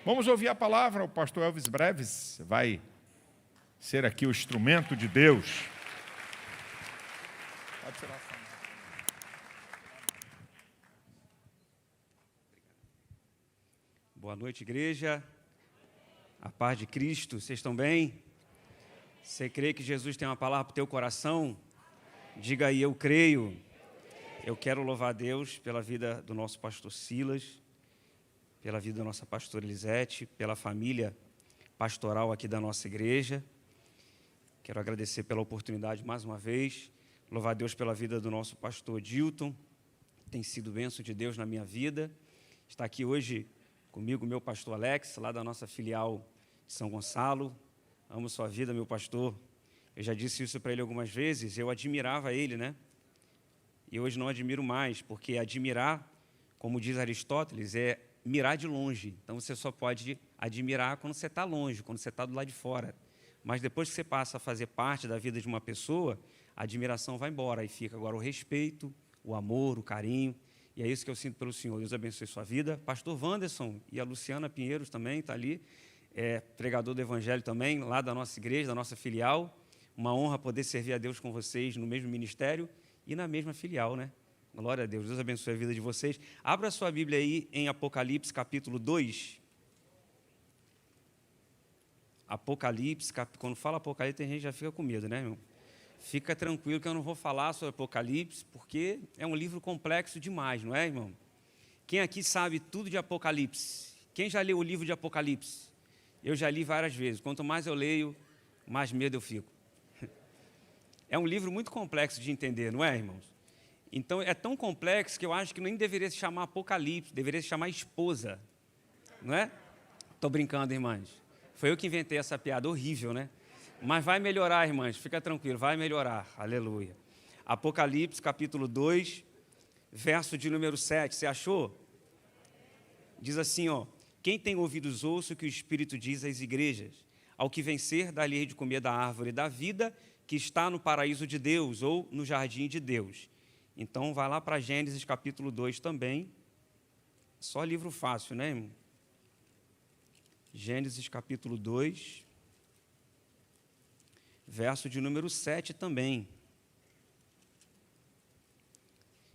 Vamos ouvir a palavra. O pastor Elvis Breves vai ser aqui o instrumento de Deus. Pode tirar a fama. Boa noite, igreja. A paz de Cristo. Vocês estão bem? Você crê que Jesus tem uma palavra para o teu coração? Diga aí, eu creio. Eu quero louvar a Deus pela vida do nosso pastor Silas, pela vida da nossa pastora Elisete, pela família pastoral aqui da nossa igreja. Quero agradecer pela oportunidade mais uma vez. Louvar a Deus pela vida do nosso pastor Dilton. Tem sido bênção de Deus na minha vida. Está aqui hoje comigo meu pastor Alex, lá da nossa filial de São Gonçalo. Amo sua vida, meu pastor. Eu já disse isso para ele algumas vezes. Eu admirava ele, né? E hoje não admiro mais, porque admirar, como diz Aristóteles, é mirar de longe. Então, você só pode admirar quando você está longe, quando você está do lado de fora. Mas depois que você passa a fazer parte da vida de uma pessoa, a admiração vai embora. Aí fica agora o respeito, o amor, o carinho. E é isso que eu sinto pelo Senhor. Deus abençoe sua vida. Pastor Wanderson e a Luciana Pinheiros também está ali. É pregador do Evangelho também, lá da nossa igreja, da nossa filial. Uma honra poder servir a Deus com vocês no mesmo ministério e na mesma filial, né? Glória a Deus. Deus abençoe a vida de vocês. Abra sua Bíblia aí em Apocalipse, capítulo 2. Apocalipse, quando fala Apocalipse, a gente já fica com medo, né, irmão? Fica tranquilo que eu não vou falar sobre Apocalipse, porque é um livro complexo demais, não é, irmão? Quem aqui sabe tudo de Apocalipse? Quem já leu o livro de Apocalipse? Eu já li várias vezes. Quanto mais eu leio, mais medo eu fico. É um livro muito complexo de entender, não é, irmãos? Então, é tão complexo que eu acho que nem deveria se chamar Apocalipse, deveria se chamar esposa, não é? Estou brincando, irmãs. Foi eu que inventei essa piada horrível, né? Mas vai melhorar, irmãs, fica tranquilo, vai melhorar, aleluia. Apocalipse, capítulo 2, verso de número 7, você achou? Diz assim, ó: quem tem ouvidos ouça o que o Espírito diz às igrejas. Ao que vencer, dá-lhe de comer da árvore da vida, que está no paraíso de Deus, ou no jardim de Deus. Então, vai lá para Gênesis, capítulo 2 também. Só livro fácil, né, irmão? Gênesis, capítulo 2, verso de número 7 também.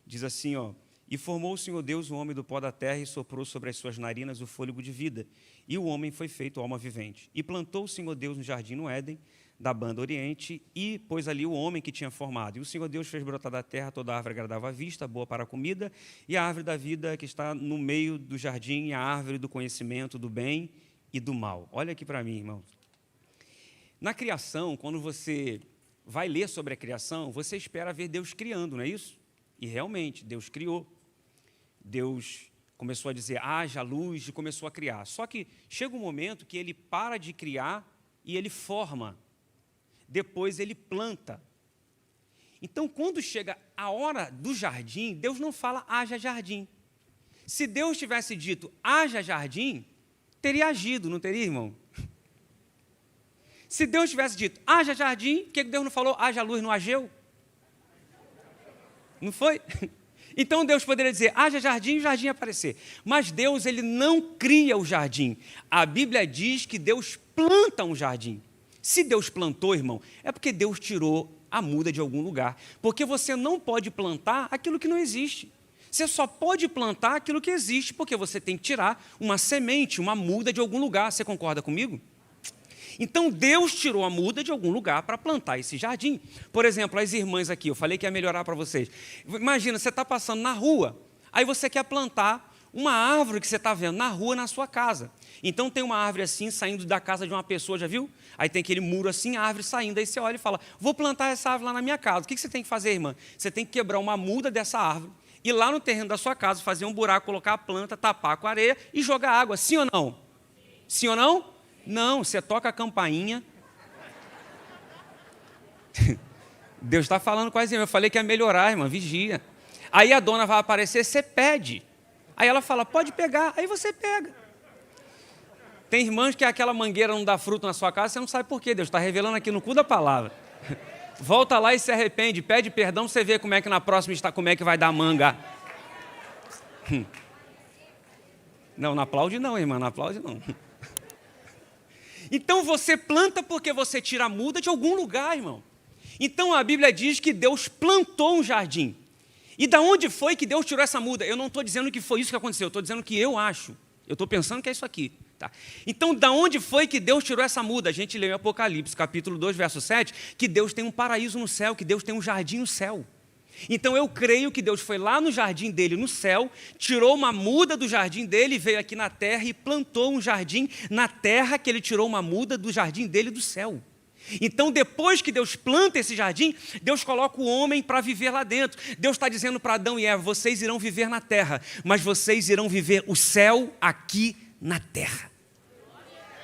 Diz assim, ó: e formou o Senhor Deus o homem do pó da terra e soprou sobre as suas narinas o fôlego de vida. E o homem foi feito alma vivente. E plantou o Senhor Deus no jardim no Éden, da banda oriente, e pôs ali o homem que tinha formado. E o Senhor Deus fez brotar da terra toda árvore agradável à vista, boa para a comida, e a árvore da vida que está no meio do jardim, e a árvore do conhecimento do bem e do mal. Olha aqui para mim, irmãos. Na criação, quando você vai ler sobre a criação, você espera ver Deus criando, não é isso? E realmente, Deus criou. Deus começou a dizer, haja luz, e começou a criar. Só que chega um momento que ele para de criar e ele forma. Depois ele planta. Então, quando chega a hora do jardim, Deus não fala, haja jardim. Se Deus tivesse dito, haja jardim, teria agido, não teria, irmão? Se Deus tivesse dito, haja jardim, por que Deus não falou, haja luz no Ageu? Não foi? Então Deus poderia dizer, haja jardim, e o jardim ia aparecer. Mas Deus, ele não cria o jardim. A Bíblia diz que Deus planta um jardim. Se Deus plantou, irmão, é porque Deus tirou a muda de algum lugar. Porque você não pode plantar aquilo que não existe. Você só pode plantar aquilo que existe, porque você tem que tirar uma semente, uma muda de algum lugar. Você concorda comigo? Então, Deus tirou a muda de algum lugar para plantar esse jardim. Por exemplo, as irmãs aqui, eu falei que ia melhorar para vocês. Imagina, você está passando na rua, aí você quer plantar uma árvore que você está vendo na rua, na sua casa. Então, tem uma árvore assim, saindo da casa de uma pessoa, já viu? Aí tem aquele muro assim, a árvore saindo. Aí você olha e fala, vou plantar essa árvore lá na minha casa. O que você tem que fazer, irmã? Você tem que quebrar uma muda dessa árvore, ir lá no terreno da sua casa, fazer um buraco, colocar a planta, tapar com areia e jogar água. Sim ou não? Sim ou não? Não, você toca a campainha. Deus está falando com as irmãs. Eu falei que ia melhorar, irmã, vigia. Aí a dona vai aparecer, você pede. Aí ela fala, pode pegar. Aí você pega. Tem irmãs que aquela mangueira não dá fruto na sua casa, você não sabe por quê. Deus está revelando aqui no cu da palavra. Volta lá e se arrepende, pede perdão, você vê como é que na próxima está, como é que vai dar manga. Não aplaude não, irmã, não aplaude não. Então você planta porque você tira a muda de algum lugar, irmão. Então a Bíblia diz que Deus plantou um jardim. E da onde foi que Deus tirou essa muda? Eu não estou dizendo que foi isso que aconteceu, eu estou dizendo que eu acho. Eu estou pensando que é isso aqui. Tá? Então, da onde foi que Deus tirou essa muda? A gente leu em Apocalipse, capítulo 2, verso 7, que Deus tem um paraíso no céu, que Deus tem um jardim no céu. Então, eu creio que Deus foi lá no jardim dele, no céu, tirou uma muda do jardim dele, veio aqui na terra e plantou um jardim na terra, que ele tirou uma muda do jardim dele do céu. Então, depois que Deus planta esse jardim, Deus coloca o homem para viver lá dentro. Deus está dizendo para Adão e Eva, vocês irão viver na terra, mas vocês irão viver o céu aqui na terra.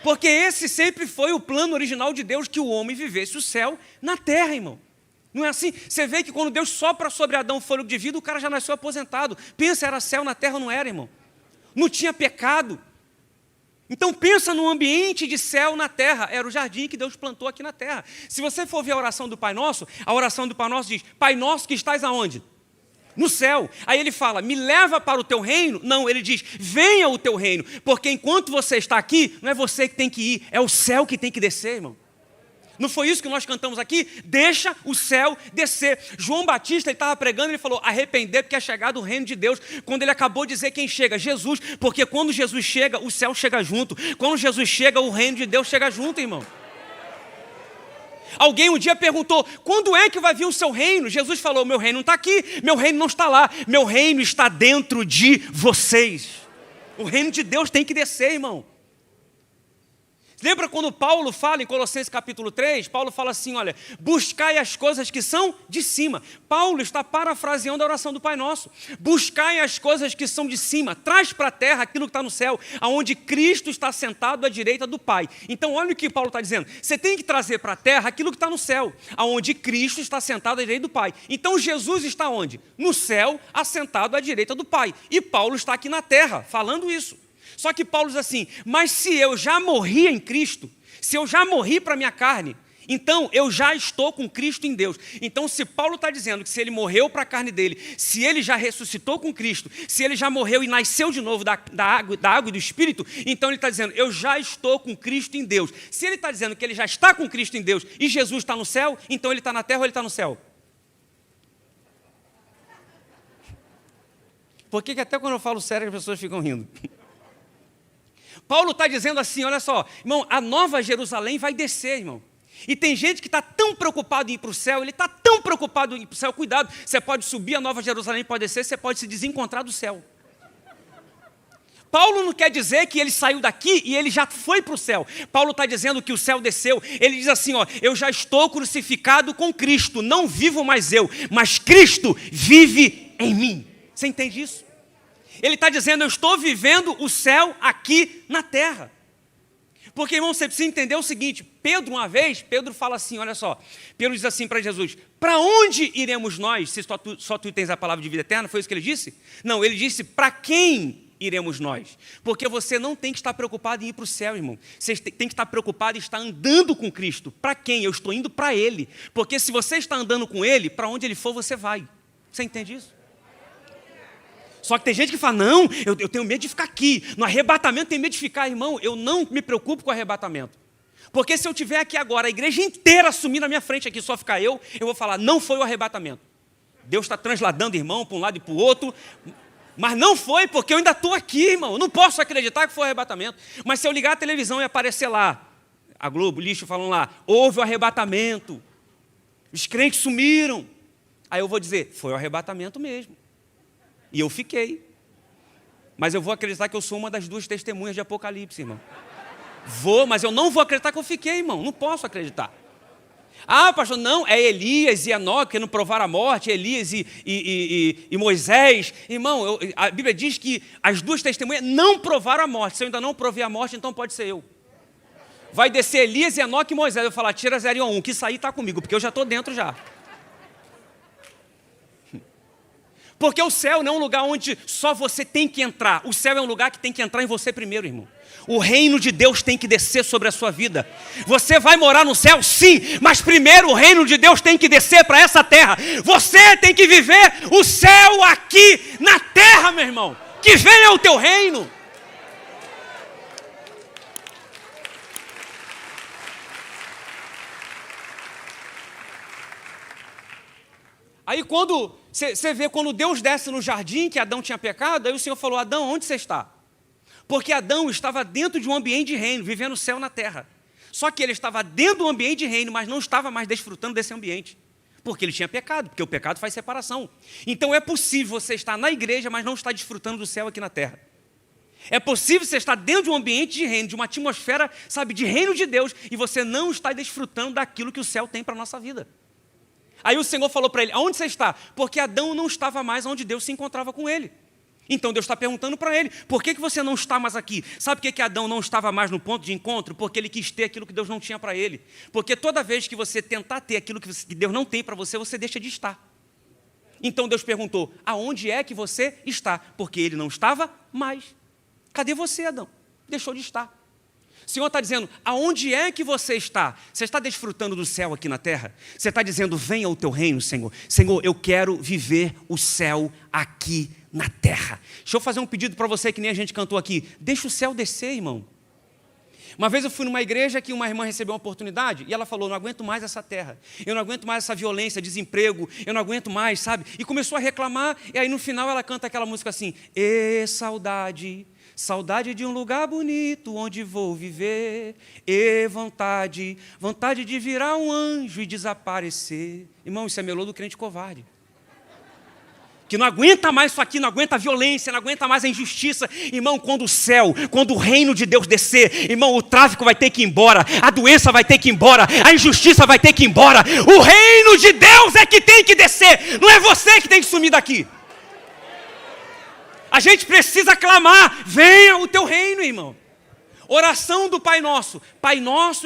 Porque esse sempre foi o plano original de Deus, que o homem vivesse o céu na terra, irmão. Não é assim? Você vê que quando Deus sopra sobre Adão o fôlego de vida, o cara já nasceu aposentado. Pensa, era céu na terra, não era, irmão. Não tinha pecado. Então pensa num ambiente de céu na terra. Era o jardim que Deus plantou aqui na terra. Se você for ver a oração do Pai Nosso, a oração do Pai Nosso diz, Pai Nosso que estás aonde? No céu. Aí ele fala, me leva para o teu reino? Não, ele diz, venha o teu reino. Porque enquanto você está aqui, não é você que tem que ir, é o céu que tem que descer, irmão. Não foi isso que nós cantamos aqui? Deixa o céu descer. João Batista, ele estava pregando, ele falou, arrepender porque é chegado o reino de Deus. Quando ele acabou de dizer quem chega? Jesus. Porque quando Jesus chega, o céu chega junto. Quando Jesus chega, o reino de Deus chega junto, irmão. Alguém um dia perguntou, quando é que vai vir o seu reino? Jesus falou, meu reino não está aqui, meu reino não está lá. Meu reino está dentro de vocês. O reino de Deus tem que descer, irmão. Lembra quando Paulo fala em Colossenses capítulo 3? Paulo fala assim, olha, buscai as coisas que são de cima. Paulo está parafraseando a oração do Pai Nosso. Buscai as coisas que são de cima. Traz para a terra aquilo que está no céu, aonde Cristo está sentado à direita do Pai. Então olha o que Paulo está dizendo. Você tem que trazer para a terra aquilo que está no céu, aonde Cristo está sentado à direita do Pai. Então Jesus está onde? No céu, assentado à direita do Pai. E Paulo está aqui na terra, falando isso. Só que Paulo diz assim, mas se eu já morri em Cristo, se eu já morri para a minha carne, então eu já estou com Cristo em Deus. Então se Paulo está dizendo que se ele morreu para a carne dele, se ele já ressuscitou com Cristo, se ele já morreu e nasceu de novo da água e do Espírito, então ele está dizendo, eu já estou com Cristo em Deus. Se ele está dizendo que ele já está com Cristo em Deus e Jesus está no céu, então ele está na terra ou ele está no céu? Por que até quando eu falo sério as pessoas ficam rindo? Paulo está dizendo assim, olha só, irmão, a nova Jerusalém vai descer, irmão. E tem gente que está tão preocupado em ir para o céu, ele está tão preocupado em ir para o céu, cuidado, você pode subir a nova Jerusalém, pode descer, você pode se desencontrar do céu. Paulo não quer dizer que ele saiu daqui e ele já foi para o céu. Paulo está dizendo que o céu desceu. Ele diz assim, ó, eu já estou crucificado com Cristo, não vivo mais eu, mas Cristo vive em mim. Você entende isso? Ele está dizendo, eu estou vivendo o céu aqui na terra. Porque, irmão, você precisa entender o seguinte, Pedro fala assim, olha só, Pedro diz assim para Jesus, para onde iremos nós, se só tu tens a palavra de vida eterna? Foi isso que ele disse? Não, ele disse, para quem iremos nós? Porque você não tem que estar preocupado em ir para o céu, irmão. Você tem que estar preocupado em estar andando com Cristo. Para quem? Eu estou indo para Ele. Porque se você está andando com Ele, para onde Ele for, você vai. Você entende isso? Só que tem gente que fala, não, eu tenho medo de ficar aqui. No arrebatamento tem medo de ficar, irmão. Eu não me preocupo com o arrebatamento. Porque se eu estiver aqui agora, a igreja inteira assumir na minha frente aqui, só ficar eu vou falar, não foi o arrebatamento. Deus está transladando irmão para um lado e para o outro. Mas não foi, porque eu ainda estou aqui, irmão. Eu não posso acreditar que foi o arrebatamento. Mas se eu ligar a televisão e aparecer lá, a Globo, lixo, falando lá, houve o arrebatamento. Os crentes sumiram. Aí eu vou dizer, foi o arrebatamento mesmo. E eu fiquei. Mas eu vou acreditar que eu sou uma das duas testemunhas de Apocalipse, irmão. Vou, mas eu não vou acreditar que eu fiquei, irmão. Não posso acreditar. Ah, pastor, não, é Elias e Enoque que não provaram a morte, Elias e Moisés. Irmão, a Bíblia diz que as duas testemunhas não provaram a morte. Se eu ainda não provei a morte, então pode ser eu. Vai descer Elias e Enoque e Moisés. Eu vou falar, tira 0 e 1, que sair está comigo, porque eu já estou dentro já. Porque o céu não é um lugar onde só você tem que entrar. O céu é um lugar que tem que entrar em você primeiro, irmão. O reino de Deus tem que descer sobre a sua vida. Você vai morar no céu? Sim, mas primeiro o reino de Deus tem que descer para essa terra. Você tem que viver o céu aqui na terra, meu irmão. Que venha o teu reino. Aí quando você vê, quando Deus desce no jardim, que Adão tinha pecado, aí o Senhor falou, Adão, onde você está? Porque Adão estava dentro de um ambiente de reino, vivendo o céu na terra. Só que ele estava dentro do ambiente de reino, mas não estava mais desfrutando desse ambiente. Porque ele tinha pecado, porque o pecado faz separação. Então é possível você estar na igreja, mas não estar desfrutando do céu aqui na terra. É possível você estar dentro de um ambiente de reino, de uma atmosfera, sabe, de reino de Deus, e você não está desfrutando daquilo que o céu tem para a nossa vida. Aí o Senhor falou para ele, aonde você está? Porque Adão não estava mais onde Deus se encontrava com ele. Então Deus está perguntando para ele, por que você não está mais aqui? Sabe por que Adão não estava mais no ponto de encontro? Porque ele quis ter aquilo que Deus não tinha para ele. Porque toda vez que você tentar ter aquilo que Deus não tem para você, você deixa de estar. Então Deus perguntou, aonde é que você está? Porque ele não estava mais. Cadê você, Adão? Deixou de estar. O Senhor está dizendo, aonde é que você está? Você está desfrutando do céu aqui na terra? Você está dizendo, venha o teu reino, Senhor. Senhor, eu quero viver o céu aqui na terra. Deixa eu fazer um pedido para você que nem a gente cantou aqui. Deixa o céu descer, irmão. Uma vez eu fui numa igreja que uma irmã recebeu uma oportunidade e ela falou, não aguento mais essa terra, eu não aguento mais essa violência, desemprego, eu não aguento mais, sabe? E começou a reclamar e aí no final ela canta aquela música assim, saudade, saudade de um lugar bonito onde vou viver, vontade, vontade de virar um anjo e desaparecer. Irmão, isso é melô do crente covarde. Que não aguenta mais isso aqui, não aguenta a violência, não aguenta mais a injustiça. Irmão, quando o céu, quando o reino de Deus descer, irmão, o tráfico vai ter que ir embora, a doença vai ter que ir embora, a injustiça vai ter que ir embora. O reino de Deus é que tem que descer, não é você que tem que sumir daqui. A gente precisa clamar, venha o teu reino, irmão. Oração do Pai Nosso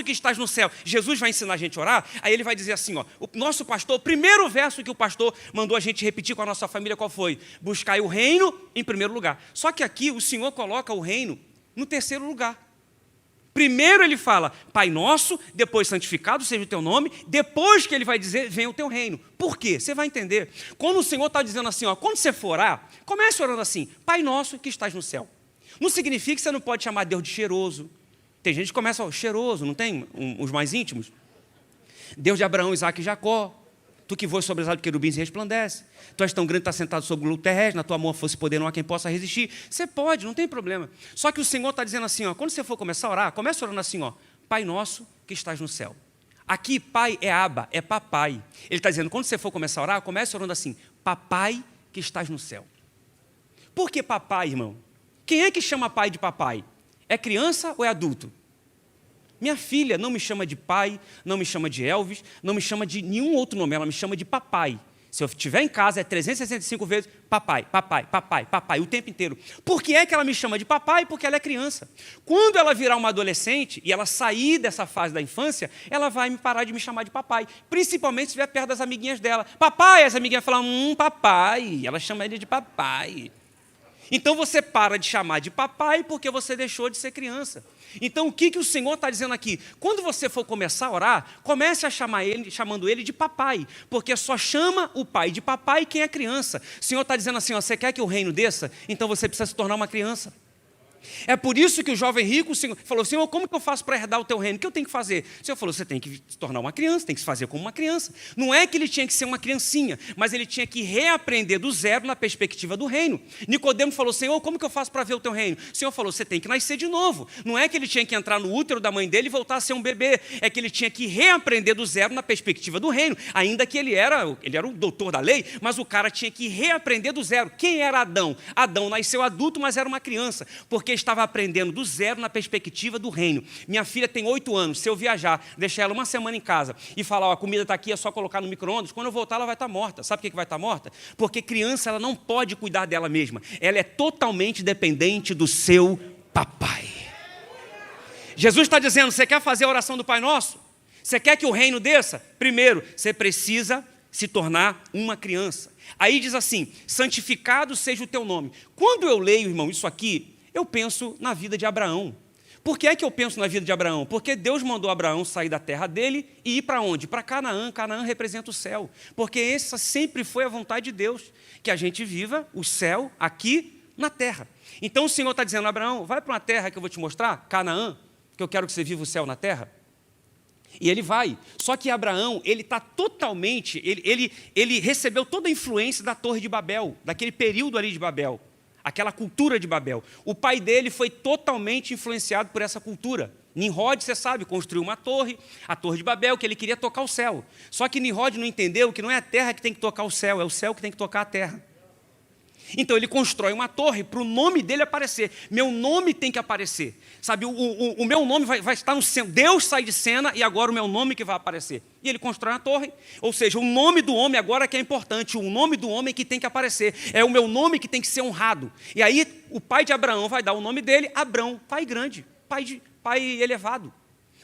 que estás no céu. Jesus vai ensinar a gente a orar, aí ele vai dizer assim, ó, o nosso pastor, o primeiro verso que o pastor mandou a gente repetir com a nossa família, qual foi? Buscai o reino em primeiro lugar. Só que aqui o Senhor coloca o reino no terceiro lugar. Primeiro ele fala, Pai Nosso, depois santificado seja o teu nome, depois que ele vai dizer, venha o teu reino. Por quê? Você vai entender. Quando o Senhor está dizendo assim, ó, quando você for orar, comece orando assim, Pai Nosso que estás no céu. Não significa que você não pode chamar Deus de cheiroso. Tem gente que começa, ó, cheiroso, não tem? Os mais íntimos. Deus de Abraão, Isaque e Jacó. Tu que voas sobre as asas de querubins e resplandece. Tu és tão grande que estás sentado sobre o globo terrestre, na tua mão fosse poder, não há quem possa resistir. Você pode, não tem problema. Só que o Senhor está dizendo assim, ó, quando você for começar a orar, comece orando assim, ó, Pai Nosso que estás no céu. Aqui, pai é aba, é papai. Ele está dizendo, quando você for começar a orar, comece orando assim, papai que estás no céu. Por que papai, irmão? Quem é que chama pai de papai? É criança ou é adulto? Minha filha não me chama de pai, não me chama de Elvis, não me chama de nenhum outro nome, ela me chama de papai. Se eu estiver em casa, é 365 vezes papai, papai, papai, papai, o tempo inteiro. Por que é que ela me chama de papai? Porque ela é criança. Quando ela virar uma adolescente e ela sair dessa fase da infância, ela vai me parar de me chamar de papai. Principalmente se estiver perto das amiguinhas dela. Papai, as amiguinhas falam, papai. Ela chama ele de papai. Então você para de chamar de papai porque você deixou de ser criança. Então o que o Senhor está dizendo aqui? Quando você for começar a orar, comece a chamar ele, chamando ele de papai, porque só chama o pai de papai quem é criança. O Senhor está dizendo assim, ó, você quer que o reino desça? Então você precisa se tornar uma criança. É por isso que o jovem rico falou, Senhor, como que eu faço para herdar o teu reino? O que eu tenho que fazer? O Senhor falou, você tem que se tornar uma criança, tem que se fazer como uma criança. Não é que ele tinha que ser uma criancinha, mas ele tinha que reaprender do zero na perspectiva do reino. Nicodemo falou, Senhor, como que eu faço para ver o teu reino? O Senhor falou, você tem que nascer de novo. Não é que ele tinha que entrar no útero da mãe dele e voltar a ser um bebê, é que ele tinha que reaprender do zero na perspectiva do reino. Ainda que ele era o doutor da lei, mas o cara tinha que reaprender do zero. Quem era Adão? Adão nasceu adulto, mas era uma criança, porque estava aprendendo do zero na perspectiva do reino. Minha filha tem 8 anos, se eu viajar, deixar ela uma semana em casa e falar, ó, a comida está aqui, é só colocar no micro-ondas, quando eu voltar ela vai estar morta. Sabe por que vai estar morta? Porque criança ela não pode cuidar dela mesma, ela é totalmente dependente do seu papai. Jesus está dizendo, você quer fazer a oração do Pai Nosso? Você quer que o reino desça? Primeiro, você precisa se tornar uma criança. Aí diz assim, santificado seja o teu nome. Quando eu leio, irmão, isso aqui, eu penso na vida de Abraão. Por que é que eu penso na vida de Abraão? Porque Deus mandou Abraão sair da terra dele e ir para onde? Para Canaã. Canaã representa o céu. Porque essa sempre foi a vontade de Deus, que a gente viva o céu aqui na terra. Então o Senhor está dizendo, Abraão, vai para uma terra que eu vou te mostrar, Canaã, que eu quero que você viva o céu na terra. E ele vai. Só que Abraão, ele está totalmente, ele recebeu toda a influência da Torre de Babel, daquele período ali de Babel, aquela cultura de Babel. O pai dele foi totalmente influenciado por essa cultura. Nimrod, você sabe, construiu uma torre, a Torre de Babel, que ele queria tocar o céu. Só que Nimrod não entendeu que não é a terra que tem que tocar o céu que tem que tocar a terra. Então ele constrói uma torre para o nome dele aparecer. Meu nome tem que aparecer. Sabe, o meu nome vai estar no centro. Deus sai de cena e agora o meu nome que vai aparecer. E ele constrói uma torre. Ou seja, o nome do homem agora que é importante. O nome do homem que tem que aparecer. É o meu nome que tem que ser honrado. E aí o pai de Abraão vai dar o nome dele, Abrão, pai grande, pai elevado.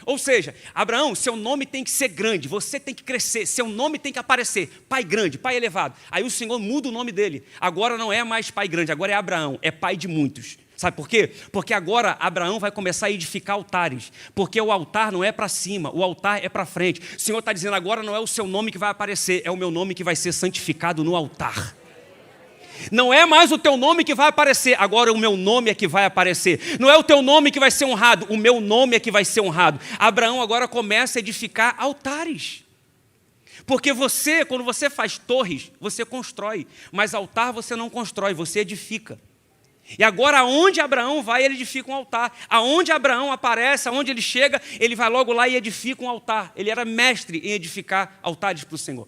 Ou seja, Abraão, seu nome tem que ser grande, você tem que crescer, seu nome tem que aparecer, pai grande, pai elevado. Aí o Senhor muda o nome dele, agora não é mais pai grande, agora é Abraão, é pai de muitos. Sabe por quê? Porque agora Abraão vai começar a edificar altares, porque o altar não é para cima, o altar é para frente. O Senhor está dizendo, agora não é o seu nome que vai aparecer, é o meu nome que vai ser santificado no altar. Não é mais o teu nome que vai aparecer, agora o meu nome é que vai aparecer. Não é o teu nome que vai ser honrado, o meu nome é que vai ser honrado. Abraão agora começa a edificar altares. Porque você, quando você faz torres, você constrói. Mas altar você não constrói, você edifica. E agora aonde Abraão vai, ele edifica um altar. Aonde Abraão aparece, aonde ele chega, ele vai logo lá e edifica um altar. Ele era mestre em edificar altares para o Senhor.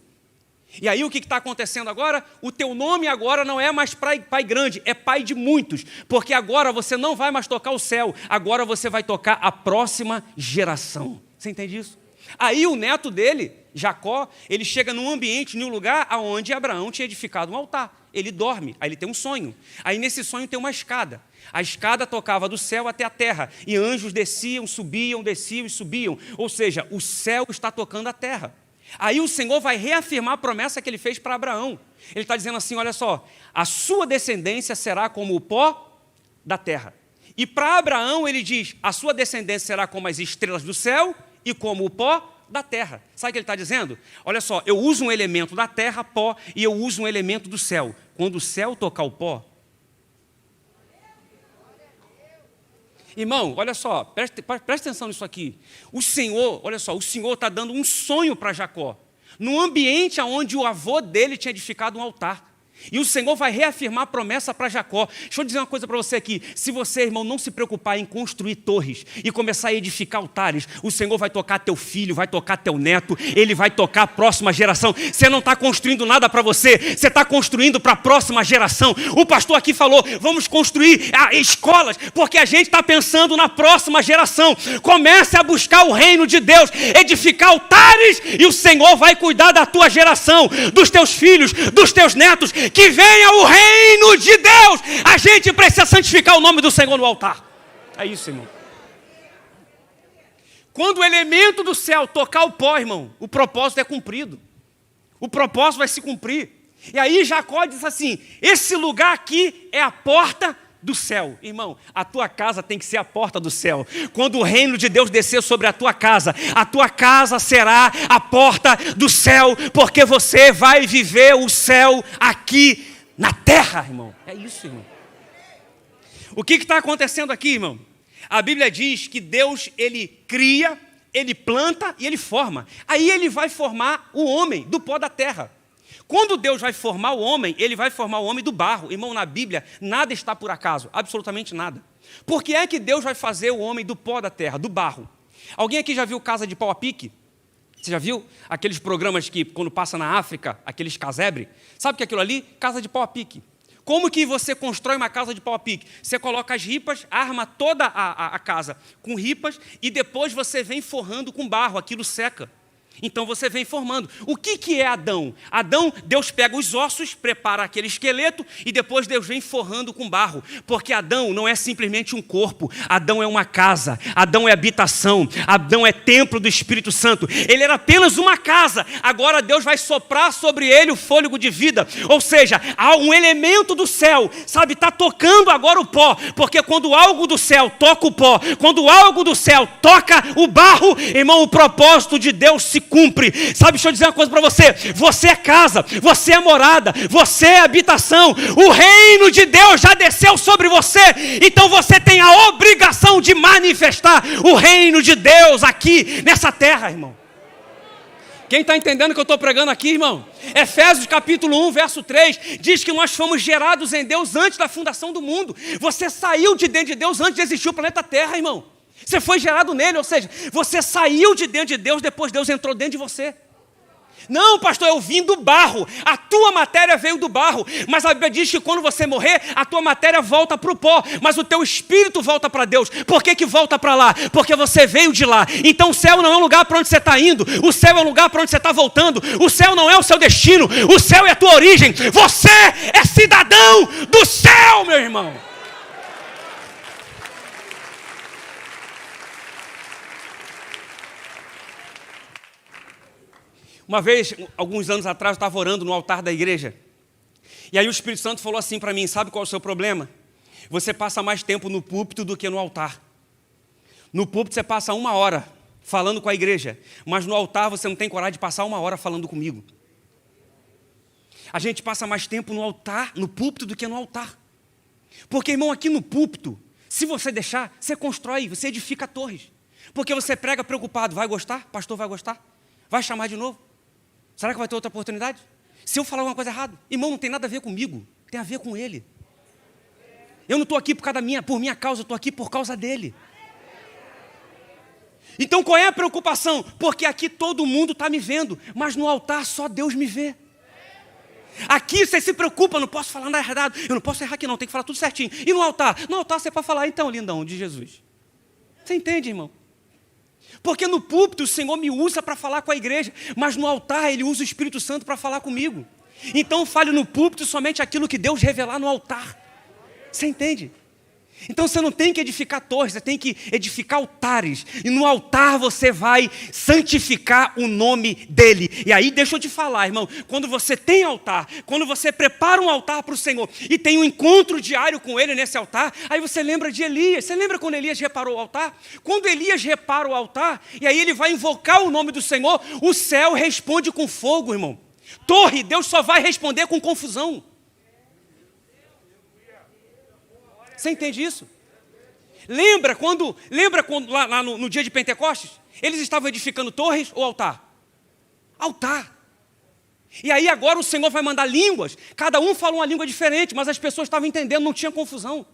E aí o que está acontecendo agora? O teu nome agora não é mais pai grande, é pai de muitos. Porque agora você não vai mais tocar o céu, agora você vai tocar a próxima geração. Você entende isso? Aí o neto dele, Jacó, ele chega num ambiente, num lugar onde Abraão tinha edificado um altar. Ele dorme, aí ele tem um sonho. Aí nesse sonho tem uma escada. A escada tocava do céu até a terra. E anjos desciam, subiam e subiam. Ou seja, o céu está tocando a terra. Aí o Senhor vai reafirmar a promessa que ele fez para Abraão. Ele está dizendo assim, olha só, a sua descendência será como o pó da terra. E para Abraão ele diz, a sua descendência será como as estrelas do céu e como o pó da terra. Sabe o que ele está dizendo? Olha só, eu uso um elemento da terra, pó, e eu uso um elemento do céu. Quando o céu tocar o pó... Irmão, olha só, presta atenção nisso aqui. O Senhor, olha só, o Senhor está dando um sonho para Jacó, num ambiente onde o avô dele tinha edificado um altar. E o Senhor vai reafirmar a promessa para Jacó. Deixa eu dizer uma coisa para você aqui. Se você, irmão, não se preocupar em construir torres e começar a edificar altares, o Senhor vai tocar teu filho, vai tocar teu neto, ele vai tocar a próxima geração. Você não está construindo nada para você, você está construindo para a próxima geração. O pastor aqui falou, vamos construir escolas, porque a gente está pensando na próxima geração. Comece a buscar o reino de Deus, edificar altares, e o Senhor vai cuidar da tua geração, dos teus filhos, dos teus netos. Que venha o reino de Deus. A gente precisa santificar o nome do Senhor no altar. É isso, irmão. Quando o elemento do céu tocar o pó, irmão, o propósito é cumprido. O propósito vai se cumprir. E aí Jacó diz assim, esse lugar aqui é a porta do céu. Irmão, a tua casa tem que ser a porta do céu. Quando o reino de Deus descer sobre a tua casa será a porta do céu, porque você vai viver o céu aqui na terra, irmão. É isso, irmão. O que está acontecendo aqui, irmão? A Bíblia diz que Deus, ele cria, ele planta e ele forma. Aí ele vai formar o homem do pó da terra. Quando Deus vai formar o homem, ele vai formar o homem do barro. Irmão, na Bíblia, nada está por acaso, absolutamente nada. Por que é que Deus vai fazer o homem do pó da terra, do barro? Alguém aqui já viu Casa de Pau a Pique? Você já viu aqueles programas que, quando passa na África, aqueles casebre? Sabe o que é aquilo ali? Casa de Pau a Pique. Como que você constrói uma casa de pau a pique? Você coloca as ripas, arma toda a casa com ripas e depois você vem forrando com barro, aquilo seca. Então você vem formando. O que é Adão? Adão, Deus pega os ossos, prepara aquele esqueleto e depois Deus vem forrando com barro. Porque Adão não é simplesmente um corpo. Adão é uma casa. Adão é habitação. Adão é templo do Espírito Santo. Ele era apenas uma casa. Agora Deus vai soprar sobre ele o fôlego de vida. Ou seja, há um elemento do céu, sabe, está tocando agora o pó. Porque quando algo do céu toca o pó, quando algo do céu toca o barro, irmão, o propósito de Deus se se cumpre. Sabe, deixa eu dizer uma coisa para você. Você é casa, você é morada, você é habitação. O reino de Deus já desceu sobre você. Então você tem a obrigação de manifestar o reino de Deus aqui nessa terra, irmão. Quem está entendendo o que eu estou pregando aqui, irmão? Efésios capítulo 1, verso 3, diz que nós fomos gerados em Deus antes da fundação do mundo. Você saiu de dentro de Deus antes de existir o planeta Terra, irmão. Você foi gerado nele, ou seja, você saiu de dentro de Deus, depois Deus entrou dentro de você. Não, pastor, eu vim do barro, a tua matéria veio do barro, mas a Bíblia diz que quando você morrer, a tua matéria volta para o pó, mas o teu espírito volta para Deus. Por que volta para lá? Porque você veio de lá. Então o céu não é um lugar para onde você está indo, o céu é um lugar para onde você está voltando, o céu não é o seu destino, o céu é a tua origem, você é cidadão do céu, meu irmão. Uma vez, alguns anos atrás, eu estava orando no altar da igreja. E aí o Espírito Santo falou assim para mim, sabe qual é o seu problema? Você passa mais tempo no púlpito do que no altar. No púlpito você passa 1 hora falando com a igreja, mas no altar você não tem coragem de passar 1 hora falando comigo. A gente passa mais tempo no altar, no púlpito, do que no altar. Porque, irmão, aqui no púlpito, se você deixar, você constrói, você edifica torres. Porque você prega preocupado, vai gostar? Pastor vai gostar? Vai chamar de novo? Será que vai ter outra oportunidade? Se eu falar alguma coisa errada, irmão, não tem nada a ver comigo, tem a ver com ele. Eu não estou aqui por minha causa, eu estou aqui por causa dele. Então qual é a preocupação? Porque aqui todo mundo está me vendo, mas no altar só Deus me vê. Aqui você se preocupa, não posso falar nada errado, eu não posso errar aqui não, tem que falar tudo certinho. E no altar? No altar você pode falar, então, lindão, de Jesus. Você entende, irmão? Porque no púlpito o Senhor me usa para falar com a igreja, mas no altar Ele usa o Espírito Santo para falar comigo. Então fale no púlpito somente aquilo que Deus revelar no altar. Você entende? Então você não tem que edificar torres, você tem que edificar altares. E no altar você vai santificar o nome dEle. E aí deixa eu te falar, irmão, quando você tem altar, quando você prepara um altar para o Senhor e tem um encontro diário com Ele nesse altar, aí você lembra de Elias. Você lembra quando Elias reparou o altar? Quando Elias repara o altar, e aí ele vai invocar o nome do Senhor, o céu responde com fogo, irmão. Torre, Deus só vai responder com confusão. Você entende isso? Lembra quando lá no dia de Pentecostes, eles estavam edificando torres ou altar? Altar. E aí agora o Senhor vai mandar línguas, cada um fala uma língua diferente, mas as pessoas estavam entendendo, não tinha confusão.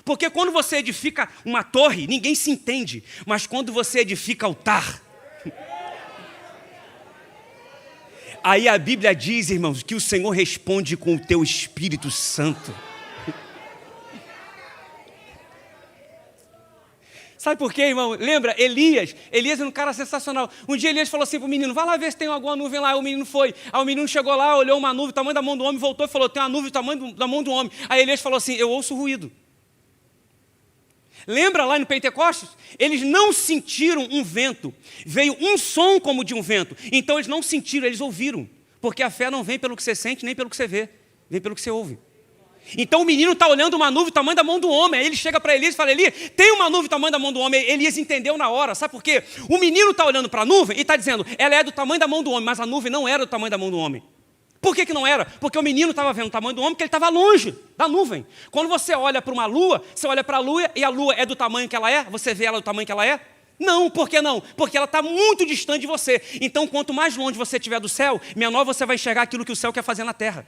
Porque quando você edifica uma torre, ninguém se entende, mas quando você edifica altar, aí a Bíblia diz, irmãos, que o Senhor responde com o teu Espírito Santo. Sabe por quê, irmão? Lembra? Elias era um cara sensacional. Um dia Elias falou assim para o menino, vai lá ver se tem alguma nuvem lá. Aí o menino foi. Aí o menino chegou lá, olhou uma nuvem, tamanho da mão do homem, voltou e falou, tem uma nuvem do tamanho da mão do homem. Aí Elias falou assim, eu ouço ruído. Lembra lá no Pentecostes? Eles não sentiram um vento. Veio um som como de um vento. Então eles não sentiram, eles ouviram. Porque a fé não vem pelo que você sente, nem pelo que você vê. Vem pelo que você ouve. Então o menino está olhando uma nuvem do tamanho da mão do homem. Aí ele chega para Elias e fala, Elias, tem uma nuvem do tamanho da mão do homem. Elias entendeu na hora, sabe por quê? O menino está olhando para a nuvem e está dizendo, ela é do tamanho da mão do homem, mas a nuvem não era do tamanho da mão do homem. Por que não era? Porque o menino estava vendo o tamanho do homem, porque ele estava longe da nuvem. Quando você olha para uma lua, você olha para a lua e a lua é do tamanho que ela é? Você vê ela do tamanho que ela é? Não, por que não? Porque ela está muito distante de você. Então quanto mais longe você estiver do céu, menor você vai enxergar aquilo que o céu quer fazer na terra.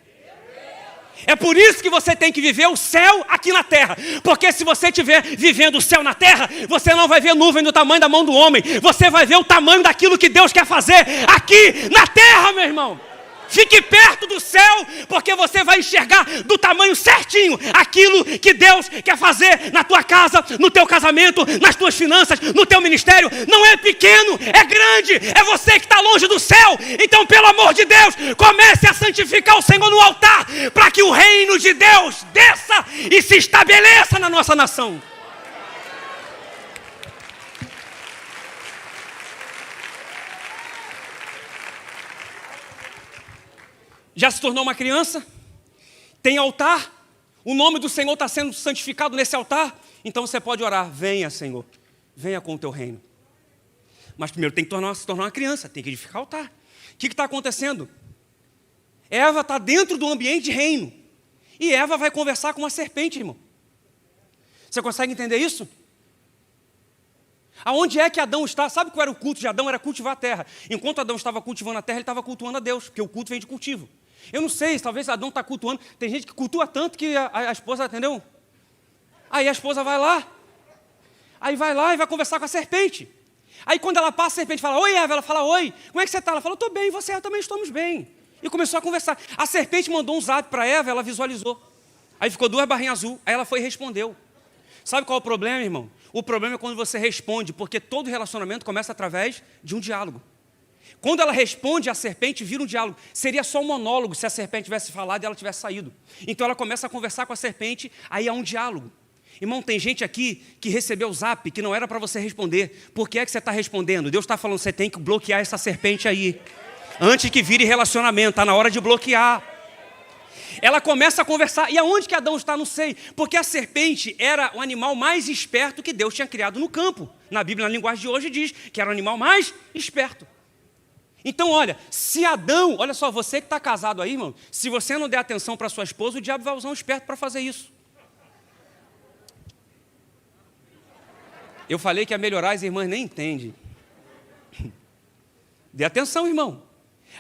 É por isso que você tem que viver o céu aqui na terra. Porque se você estiver vivendo o céu na terra, você não vai ver nuvem do tamanho da mão do homem. Você vai ver o tamanho daquilo que Deus quer fazer aqui na terra, meu irmão. Fique perto do céu, porque você vai enxergar do tamanho certinho aquilo que Deus quer fazer na tua casa, no teu casamento, nas tuas finanças, no teu ministério. Não é pequeno, é grande, é você que está longe do céu. Então, pelo amor de Deus, comece a santificar o Senhor no altar, para que o reino de Deus desça e se estabeleça na nossa nação. Já se tornou uma criança? Tem altar? O nome do Senhor está sendo santificado nesse altar? Então você pode orar, venha Senhor, venha com o teu reino. Mas primeiro tem que se tornar uma criança, tem que edificar o altar. O que está acontecendo? Eva está dentro do ambiente de reino. E Eva vai conversar com uma serpente, irmão. Você consegue entender isso? Aonde é que Adão está? Sabe qual era o culto de Adão? Era cultivar a terra. Enquanto Adão estava cultivando a terra, ele estava cultuando a Deus, porque o culto vem de cultivo. Eu não sei, talvez Adão está cultuando. Tem gente que cultua tanto que a esposa, entendeu? Aí a esposa vai lá. Aí vai lá e vai conversar com a serpente. Aí quando ela passa, a serpente fala, oi Eva, ela fala, oi, como é que você está? Ela fala, eu estou bem, e você? Eu também estamos bem. E começou a conversar. A serpente mandou um zap para Eva, ela visualizou. Aí ficou 2 barrinhas azul, aí ela foi e respondeu. Sabe qual é o problema, irmão? O problema é quando você responde, porque todo relacionamento começa através de um diálogo. Quando ela responde, a serpente vira um diálogo. Seria só um monólogo se a serpente tivesse falado e ela tivesse saído. Então ela começa a conversar com a serpente, aí há um diálogo. Irmão, tem gente aqui que recebeu o zap, que não era para você responder. Por que é que você está respondendo? Deus está falando, você tem que bloquear essa serpente aí. Antes que vire relacionamento, está na hora de bloquear. Ela começa a conversar. E aonde que Adão está? Não sei. Porque a serpente era o animal mais esperto que Deus tinha criado no campo. Na Bíblia, na linguagem de hoje, diz que era o animal mais esperto. Então, olha, se Adão... Olha só, você que está casado aí, irmão, se você não der atenção para sua esposa, o diabo vai usar um esperto para fazer isso. Eu falei que ia melhorar, as irmãs nem entendem. Dê atenção, irmão.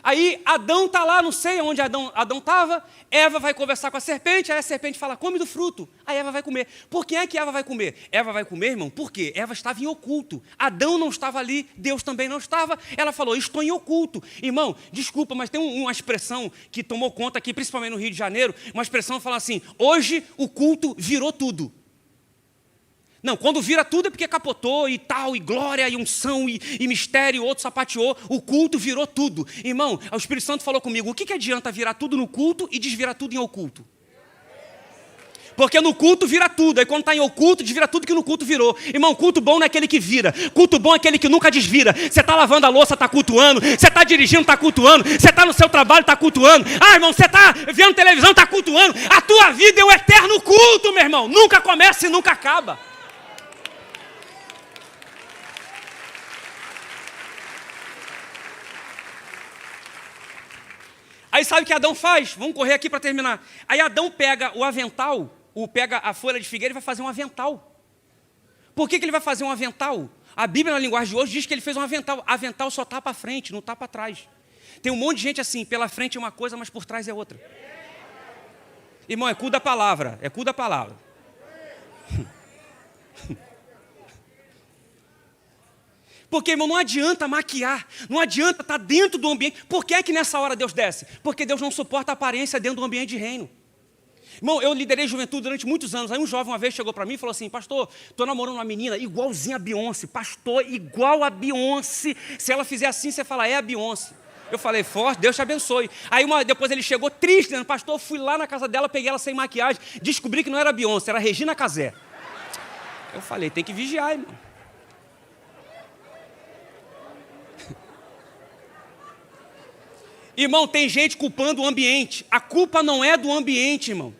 Aí Adão está lá, não sei onde Adão estava, Eva vai conversar com a serpente, aí a serpente fala, come do fruto, aí Eva vai comer. Por que é que Eva vai comer? Eva vai comer, irmão, por quê? Eva estava em oculto, Adão não estava ali, Deus também não estava, ela falou, estou em oculto. Irmão, desculpa, mas tem uma expressão que tomou conta aqui, principalmente no Rio de Janeiro, uma expressão que fala assim, hoje o culto virou tudo. Não, quando vira tudo é porque capotou e tal, e glória, e unção, e mistério, outro sapateou, o culto virou tudo. Irmão, o Espírito Santo falou comigo, o que adianta virar tudo no culto e desvirar tudo em oculto? Porque no culto vira tudo, aí quando está em oculto, desvira tudo que no culto virou. Irmão, culto bom não é aquele que vira, culto bom é aquele que nunca desvira. Você está lavando a louça, está cultuando, você está dirigindo, está cultuando, você está no seu trabalho, está cultuando. Ah, irmão, você está vendo televisão, está cultuando. A tua vida é o eterno culto, meu irmão, nunca começa e nunca acaba. Aí sabe o que Adão faz? Vamos correr aqui para terminar. Aí Adão pega o avental, pega a folha de figueira e vai fazer um avental. Por que ele vai fazer um avental? A Bíblia, na linguagem de hoje, diz que ele fez um avental. Avental só está para frente, não está para trás. Tem um monte de gente assim, pela frente é uma coisa, mas por trás é outra. Irmão, é cu da palavra, é cu da palavra. Porque, irmão, não adianta maquiar, não adianta estar dentro do ambiente. Por que é que nessa hora Deus desce? Porque Deus não suporta a aparência dentro do ambiente de reino. Irmão, eu liderei juventude durante muitos anos. Aí um jovem uma vez chegou para mim e falou assim, pastor, estou namorando uma menina igualzinha a Beyoncé. Pastor, igual a Beyoncé. Se ela fizer assim, você fala, é a Beyoncé. Eu falei, forte, Deus te abençoe. Aí depois ele chegou triste, dizendo, pastor, eu fui lá na casa dela, peguei ela sem maquiagem, descobri que não era a Beyoncé, era a Regina Casé. Eu falei, tem que vigiar, irmão. Irmão, tem gente culpando o ambiente. A culpa não é do ambiente, irmão.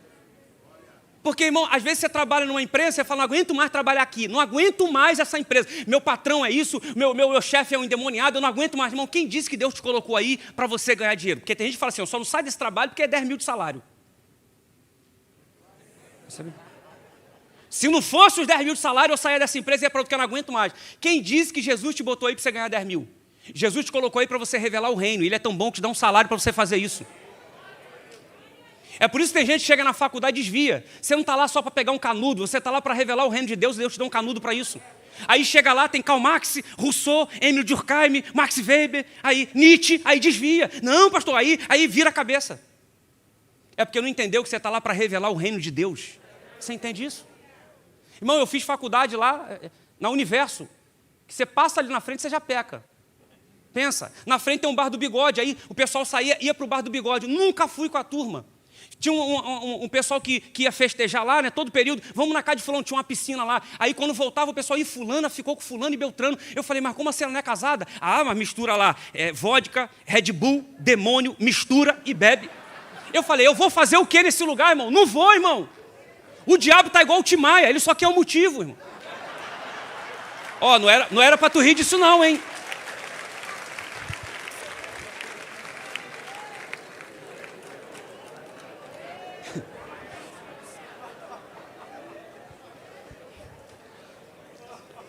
Porque, irmão, às vezes você trabalha numa empresa, você fala, não aguento mais trabalhar aqui, não aguento mais essa empresa. Meu patrão é isso, meu chefe é um endemoniado, eu não aguento mais. Irmão, quem disse que Deus te colocou aí para você ganhar dinheiro? Porque tem gente que fala assim, eu só não saio desse trabalho porque é 10 mil de salário. Se não fosse os 10 mil de salário, eu saía dessa empresa e ia para outra que eu não aguento mais. Quem disse que Jesus te botou aí para você ganhar 10 mil? Jesus te colocou aí para você revelar o reino. Ele é tão bom que te dá um salário para você fazer isso. É por isso que tem gente que chega na faculdade e desvia. Você não está lá só para pegar um canudo, você está lá para revelar o reino de Deus e Deus te dá um canudo para isso. Aí chega lá, tem Karl Marx, Rousseau, Emile Durkheim, Max Weber, aí Nietzsche, aí desvia. Não, pastor, aí vira a cabeça. É porque não entendeu que você está lá para revelar o reino de Deus. Você entende isso? Irmão, eu fiz faculdade lá na Universo, que você passa ali na frente, você já peca. Pensa, na frente tem um bar do Bigode, aí o pessoal ia para o bar do Bigode, nunca fui com a turma. Tinha um pessoal que ia festejar lá, né, todo período, vamos na casa de fulano, tinha uma piscina lá. Aí quando voltava o pessoal, fulana ficou com fulano e Beltrano. Eu falei, mas como assim ela não é casada? Ah, mas mistura lá, vodka, Red Bull, demônio, mistura e bebe. Eu falei, eu vou fazer o que nesse lugar, irmão? Não vou, irmão. O diabo tá igual o Timaya, ele só quer um motivo, irmão. Ó, não era para tu rir disso não, hein?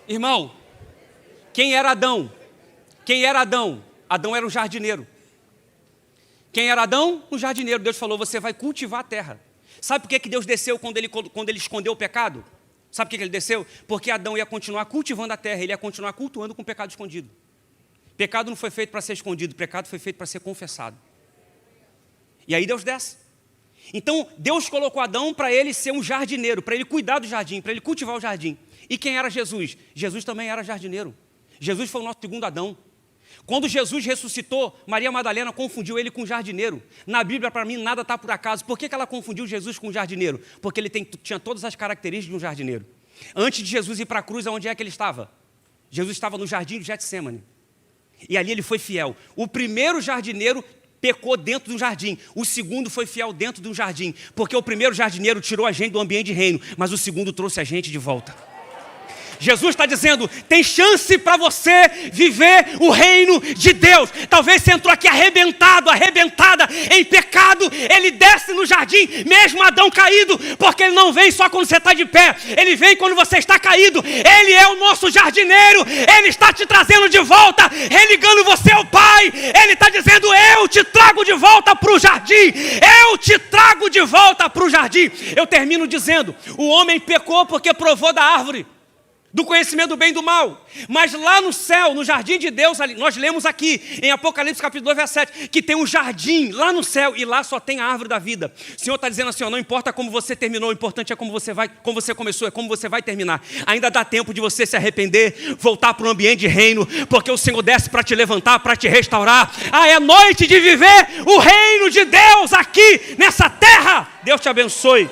Irmão, quem era Adão? Quem era Adão? Adão era um jardineiro. Quem era Adão? Um jardineiro. Deus falou, você vai cultivar a terra. Sabe por que Deus desceu quando ele escondeu o pecado? Sabe por que ele desceu? Porque Adão ia continuar cultivando a terra, ele ia continuar cultuando com o pecado escondido. Pecado não foi feito para ser escondido, pecado foi feito para ser confessado. E aí Deus desce. Então, Deus colocou Adão para ele ser um jardineiro, para ele cuidar do jardim, para ele cultivar o jardim. E quem era Jesus? Jesus também era jardineiro. Jesus foi o nosso segundo Adão. Quando Jesus ressuscitou, Maria Madalena confundiu ele com um jardineiro. Na Bíblia, para mim, nada está por acaso. Por que ela confundiu Jesus com um jardineiro? Porque ele tinha todas as características de um jardineiro. Antes de Jesus ir para a cruz, onde é que ele estava? Jesus estava no jardim de Getsêmani. E ali ele foi fiel. O primeiro jardineiro pecou dentro do jardim. O segundo foi fiel dentro de um jardim. Porque o primeiro jardineiro tirou a gente do ambiente de reino, mas o segundo trouxe a gente de volta. Jesus está dizendo, tem chance para você viver o reino de Deus. Talvez você entrou aqui arrebentada em pecado. Ele desce no jardim, mesmo Adão caído, porque ele não vem só quando você está de pé. Ele vem quando você está caído. Ele é o nosso jardineiro. Ele está te trazendo de volta, religando você ao Pai. Ele está dizendo, eu te trago de volta para o jardim. Eu te trago de volta para o jardim. Eu termino dizendo, o homem pecou porque provou da árvore do conhecimento do bem e do mal. Mas lá no céu, no jardim de Deus, nós lemos aqui, em Apocalipse capítulo 2, verso 7, que tem um jardim lá no céu, e lá só tem a árvore da vida. O Senhor está dizendo assim, ó, não importa como você terminou, o importante é como você começou, é como você vai terminar. Ainda dá tempo de você se arrepender, voltar para o ambiente de reino, porque o Senhor desce para te levantar, para te restaurar. É noite de viver o reino de Deus aqui, nessa terra. Deus te abençoe.